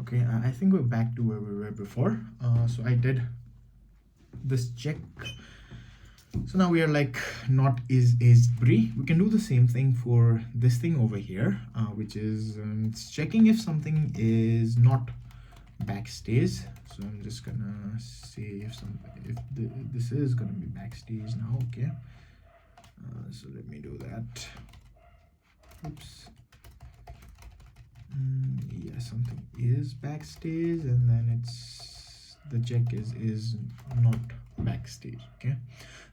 Okay, I think we're back to where we were before. So I did this check. So now we are like not is free. We can do the same thing for this thing over here, which is it's checking if something is not backstage. So I'm just gonna say if this is gonna be backstage now. Okay, so let me do that. Oops. Yeah, something is backstage, and then it's the check is not backstage. Okay,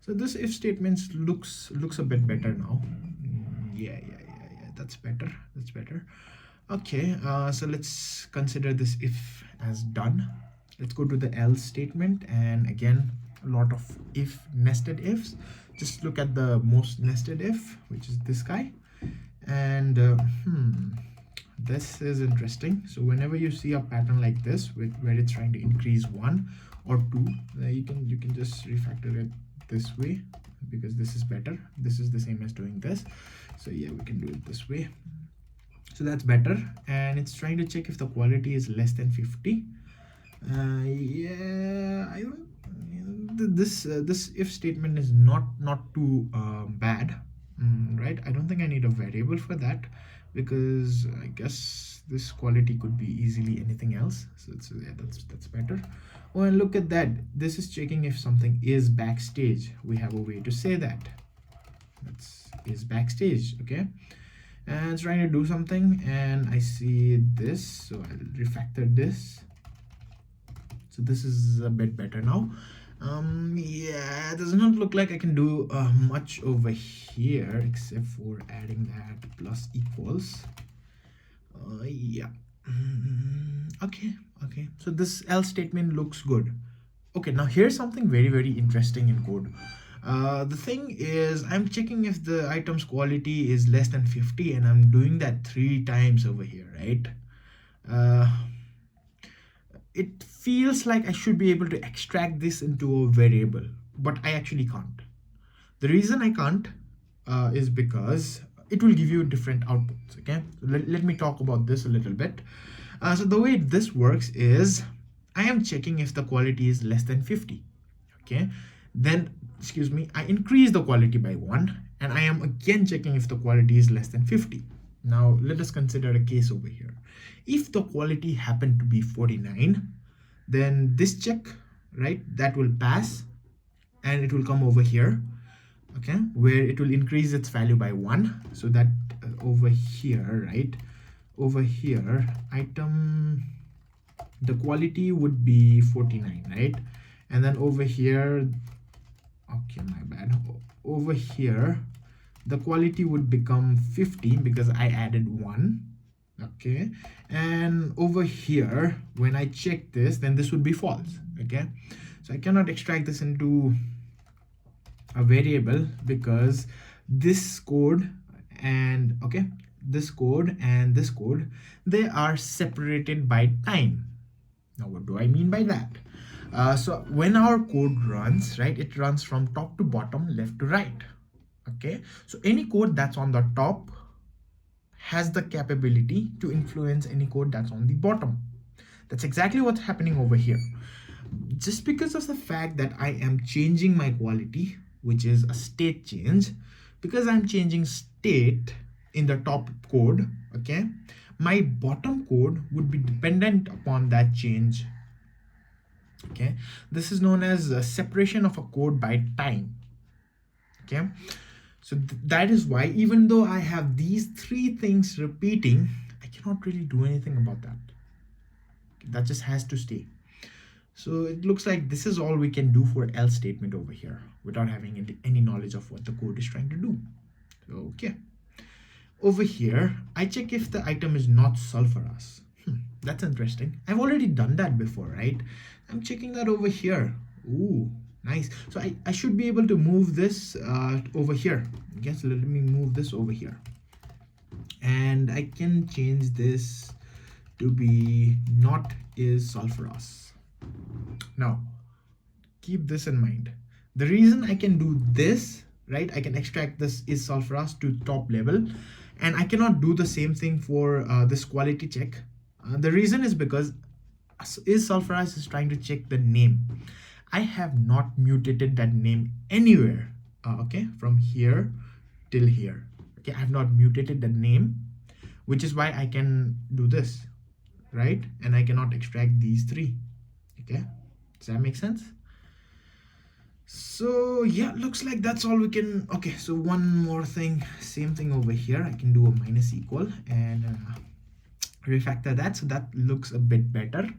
so this if statements looks a bit better now. Yeah, that's better, that's better. Okay, so let's consider this if as done. Let's go to the else statement, and again a lot of if nested ifs. Just look at the most nested if, which is this guy. And this is interesting. So whenever you see a pattern like this where it's trying to increase 1 or 2, you can just refactor it this way, because this is better. This is the same as doing this. So yeah, we can do it this way. So that's better. And it's trying to check if the quality is less than 50. Yeah, I don't this if statement is not too bad, right? I don't think I need a variable for that, because I guess this quality could be easily anything else. So yeah, that's better. Oh, and look at that, this is checking if something is backstage. We have a way to say that. That's is backstage. Okay, and it's trying to do something, and I see this, so I'll refactor this. So this is a bit better now. Yeah, it does not look like I can do much over here except for adding that plus equals. Yeah. Okay, so this else statement looks good. Okay, now here's something very interesting in code. The thing is, I'm checking if the item's quality is less than 50, and I'm doing that 3 times over here, right? It feels like I should be able to extract this into a variable, but I actually can't. The reason I can't is because it will give you different outputs. Okay, so let me talk about this a little bit. So the way this works is I am checking if the quality is less than 50. Okay, then excuse me, I increase the quality by 1, and I am again checking if the quality is less than 50. Now let us consider a case over here. If the quality happened to be 49, then this check, right, that will pass, and it will come over here, okay, where it will increase its value by 1. So that over here, right, over here, item, the quality would be 49, right? And then over here, okay, my bad, over here the quality would become 50 because I added 1. Okay, and over here when I check this, then this would be false. Okay, so I cannot extract this into a variable because this code and this code and this code, they are separated by time. Now what do I mean by that? So when our code runs, right, it runs from top to bottom, left to right. Okay, so any code that's on the top has the capability to influence any code that's on the bottom. That's exactly what's happening over here. Just because of the fact that I am changing my quality, which is a state change, because I'm changing state in the top code, okay, my bottom code would be dependent upon that change. Okay, this is known as a separation of a code by time. Okay, so that is why even though I have these 3 things repeating, I cannot really do anything about that. That just has to stay. So it looks like this is all we can do for else statement over here without having any knowledge of what the code is trying to do. Okay, over here I check if the item is not sulfurous. That's interesting. I've already done that before, right? I'm checking that over here. Ooh, nice. So I should be able to move this over here. Yes, let me move this over here, and I can change this to be not is sulfurous. Now keep this in mind. The reason I can do this, right, I can extract this is sulfurous to top level, and I cannot do the same thing for this quality check The reason is because is sulfurize is trying to check the name. I have not mutated that name anywhere. Okay, from here till here. Okay, I have not mutated the name, which is why I can do this, right? And I cannot extract these three. Okay, does that make sense? So yeah, looks like that's all we can. Okay, so one more thing, same thing over here. I can do a minus equal and refactor that, so that looks a bit better.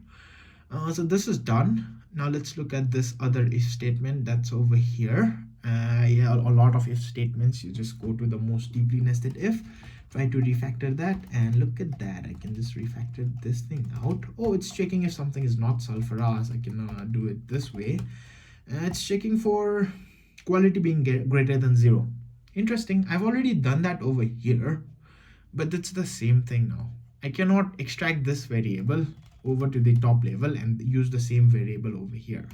So this is done. Now let's look at this other if statement that's over here. Yeah, a lot of if statements. You just go to the most deeply nested if, try to refactor that, and look at that. I can just refactor this thing out. Oh, it's checking if something is not sulfurous. I can do it this way. It's checking for quality being greater than 0. Interesting. I've already done that over here, but it's the same thing now. I cannot extract this variable over to the top level and use the same variable over here,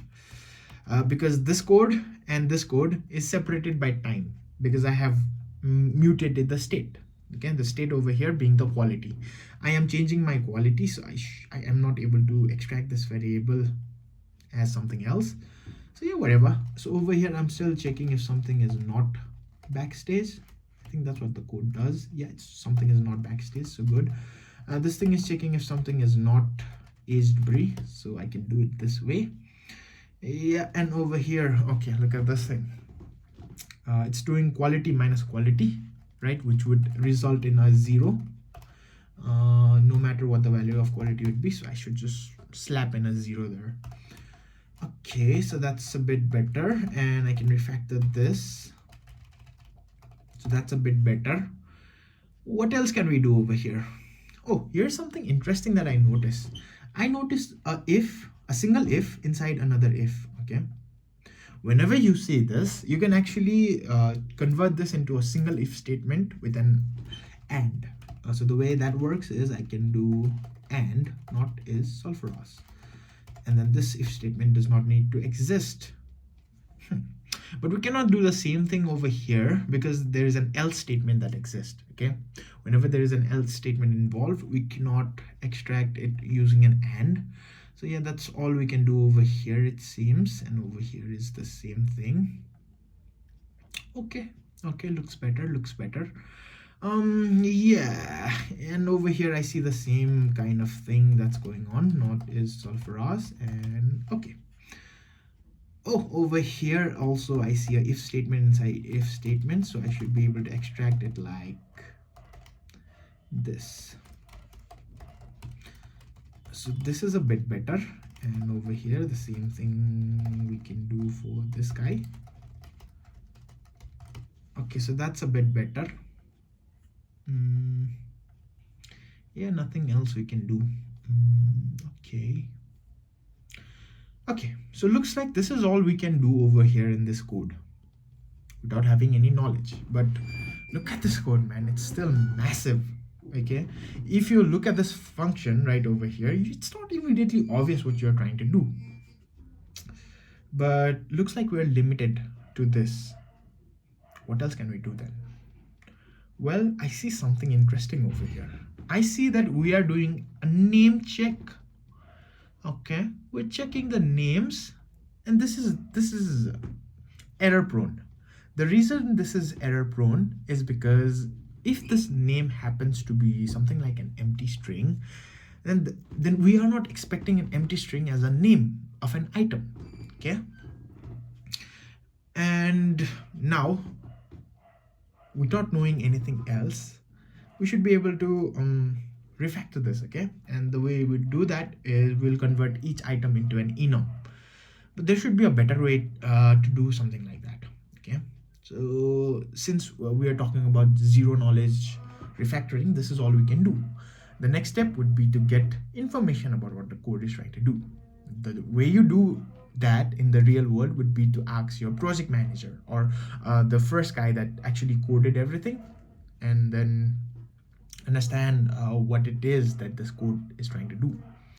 because this code and this code is separated by time, because I have mutated the state. Okay, the state over here being the quality. I am changing my quality, so I am not able to extract this variable as something else. So yeah, whatever. So over here I'm still checking if something is not backstage. I think that's what the code does. Yeah, it's something is not backstage, so good. This thing is checking if something is not aged brie, so I can do it this way. Yeah, and over here, okay, look at this thing. It's doing quality minus quality, right, which would result in a 0, no matter what the value of quality would be. So I should just slap in a 0 there. Okay, so that's a bit better, and I can refactor this, so that's a bit better. What else can we do over here? Oh, here's something interesting that I noticed. I noticed a single if inside another if. Okay, whenever you say this, you can actually convert this into a single if statement with an and. So the way that works is I can do and not is sulfurous, and then this if statement does not need to exist. But we cannot do the same thing over here because there is an else statement that exists. Okay, whenever there is an else statement involved, we cannot extract it using an and. So yeah, that's all we can do over here, it seems, and over here is the same thing. Okay, looks better. Yeah, and over here I see the same kind of thing that's going on, not is sulfurous, and okay. Oh, over here also I see a if statement inside if statement, so I should be able to extract it like this. So this is a bit better, and over here the same thing we can do for this guy. Okay, so that's a bit better. Yeah, nothing else we can do. Okay, so looks like this is all we can do over here in this code without having any knowledge. But look at this code, man, it's still massive. Okay, if you look at this function right over here, it's not immediately obvious what you're trying to do, but looks like we're limited to this. What else can we do then? Well, I see something interesting over here. I see that we are doing a name check. Okay, we're checking the names, and this is error prone. The reason this is error prone is because if this name happens to be something like an empty string, then we are not expecting an empty string as a name of an item. Okay, and now without knowing anything else, we should be able to refactor this. Okay, and the way we do that is we'll convert each item into an enum, but there should be a better way to do something like that. Okay, so since we are talking about zero knowledge refactoring, this is all we can do. The next step would be to get information about what the code is trying to do. The way you do that in the real world would be to ask your project manager or the first guy that actually coded everything, and then understand what it is that this code is trying to do.